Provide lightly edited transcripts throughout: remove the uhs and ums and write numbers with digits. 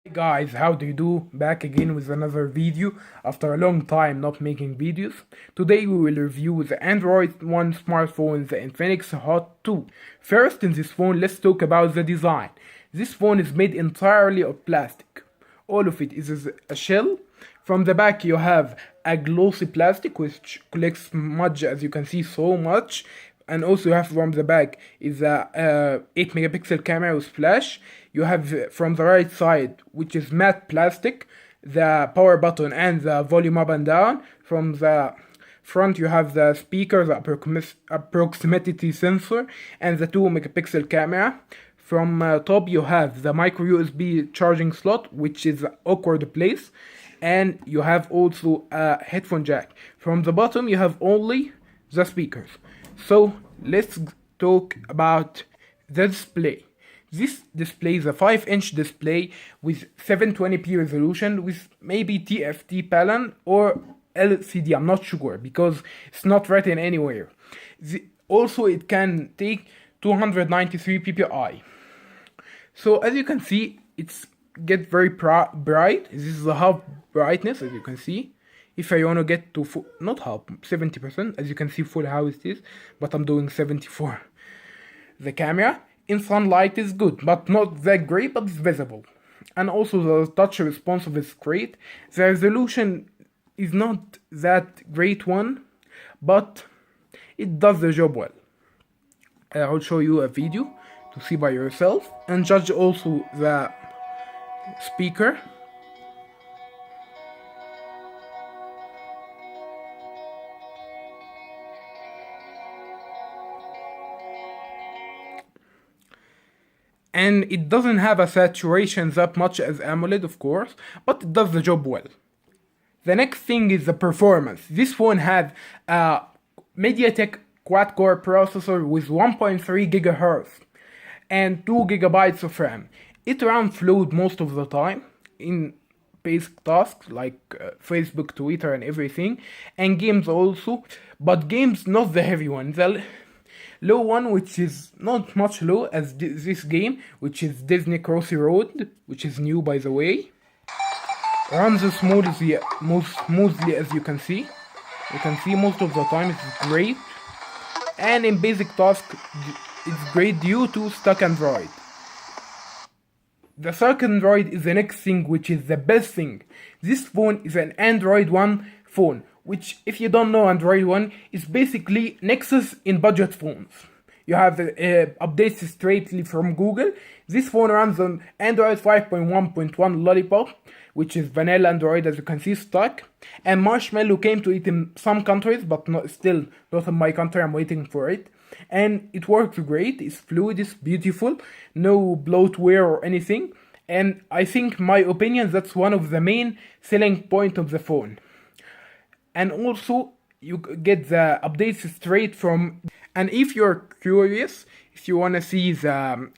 Hey guys, how do you do? Back again with another video after a long time not making videos. Today we will review the Android One smartphone, the Infinix Hot 2. First, in this phone, let's talk about the design. This phone is made entirely of plastic. All of it is a shell. From the back you have a glossy plastic which collects smudge, as you can see, so much. And also you have from the back is a 8 megapixel camera with flash. You have from the right side, which is matte plastic, the power button and the volume up and down. From the front you have the speaker, the proximity sensor, and the 2 megapixel camera. From top you have the micro USB charging slot, which is awkward place, and you have also a headphone jack. From the bottom you have only the speakers. So let's talk about the display. This display is a 5-inch display with 720p resolution with maybe TFT panel or LCD, I'm not sure because it's not written anywhere. Also it can take 293 ppi. So as you can see, it's get very bright. This is the half brightness, as you can see. If I want to get to full, not half, 70%, as you can see full how it is, but I'm doing 74. The camera in sunlight is good, but not that great, but it's visible. And also the touch responsive is great. The resolution is not that great one, but it does the job well. I'll show you a video to see by yourself and judge also the speaker. And it doesn't have a saturation that much as AMOLED, of course, but it does the job well. The next thing is the performance. This phone has a MediaTek quad-core processor with 1.3 GHz and 2 GB of RAM. It runs fluid most of the time in basic tasks like Facebook, Twitter and everything, and games also, but games not the heavy one. The low one, which is not much low as this game, which is Disney Crossy Road, which is new by the way, runs smoothly as you can see. You can see most of the time it's great, and in basic tasks it's great due to stock Android. The stock Android is the next thing, which is the best thing. This phone is an Android One phone, which, if you don't know, Android One is basically Nexus in budget phones. You have the updates straightly from Google. This phone runs on Android 5.1.1 Lollipop, which is vanilla Android, as you can see, stock. And Marshmallow came to it in some countries, but still not in my country. I'm waiting for it. And it works great. It's fluid, it's beautiful, no bloatware or anything. And I think, my opinion, that's one of the main selling point of the phone. And also you get the updates straight from, and if you're curious, if you want to see the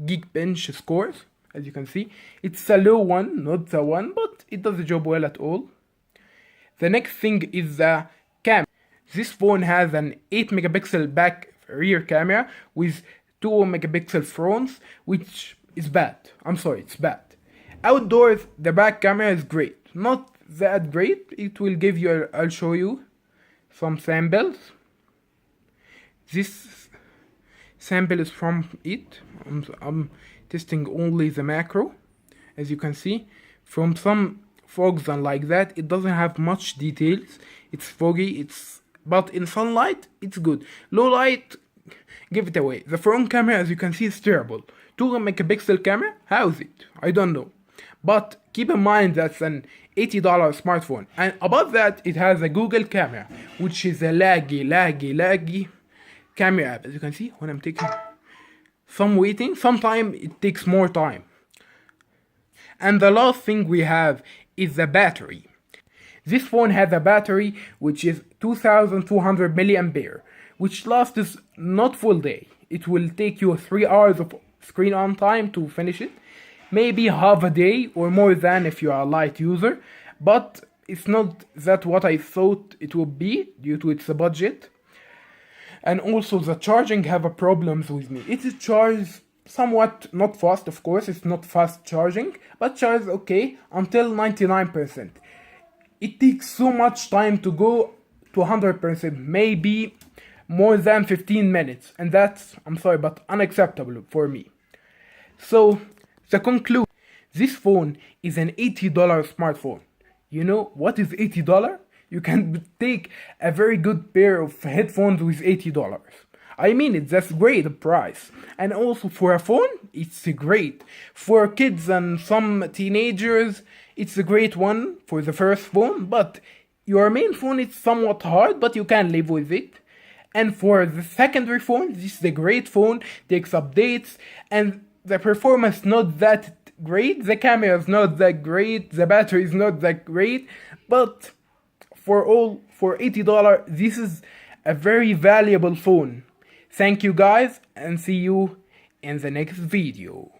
Geekbench scores, as you can see, it's a low one, not the one, but it does the job well at all. The next thing is the camera. This phone has an 8 megapixel back rear camera with 2 megapixel fronts, which is bad. I'm sorry, it's bad. Outdoors, the back camera is great. Not that great. It will give you, I'll show you some samples. This sample is from it. I'm testing only the macro. As you can see, from some fogs and like that, it doesn't have much details. It's foggy, but in sunlight it's good. Low light, give it away. The front camera, as you can see, is terrible. 2 megapixel camera, how is it? I don't know. But keep in mind that's an $80 smartphone, and above that it has a Google camera, which is a laggy camera app. As you can see, when I'm taking some waiting, sometimes it takes more time. And the last thing we have is the battery. This phone has a battery which is 2200 milliampere, which lasts not full day. It will take you 3 hours of screen on time to finish it. Maybe half a day or more than if you are a light user, but it's not that what I thought it would be due to its budget. And also the charging have a problems with me. It charges somewhat not fast, of course, it's not fast charging, but charges okay until 99%. It takes so much time to go to 100%, maybe more than 15 minutes, and that's, I'm sorry, but unacceptable for me. So, the conclusion, this phone is an $80 smartphone. You know what is $80? You can take a very good pair of headphones with $80. I mean it, that's great price. And also for a phone, it's great. For kids and some teenagers, it's a great one for the first phone, but your main phone is somewhat hard, but you can live with it. And for the secondary phone, this is a great phone, takes updates, and the performance not that great, the camera is not that great, the battery is not that great, but for $80, this is a very valuable phone. Thank you guys, and see you in the next video.